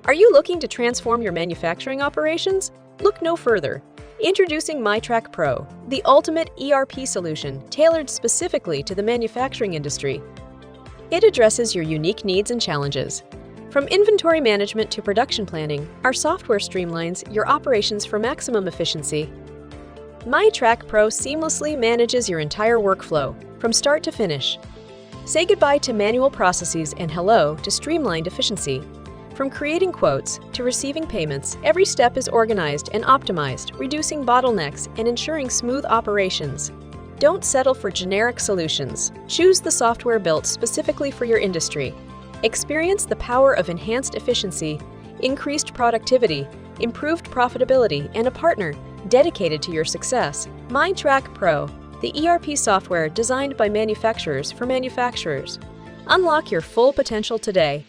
Are you looking to transform your manufacturing operations? Look no further. Introducing MIE Trak Pro, the ultimate ERP solution tailored specifically to the manufacturing industry. It addresses your unique needs and challenges. From inventory management to production planning, our software streamlines your operations for maximum efficiency. MIE Trak Pro seamlessly manages your entire workflow, from start to finish. Say goodbye to manual processes and hello to streamlined efficiency. From creating quotes to receiving payments, every step is organized and optimized, reducing bottlenecks and ensuring smooth operations. Don't settle for generic solutions. Choose the software built specifically for your industry. Experience the power of enhanced efficiency, increased productivity, improved profitability, and a partner dedicated to your success. MIE Trak Pro, the ERP software designed by manufacturers for manufacturers. Unlock your full potential today.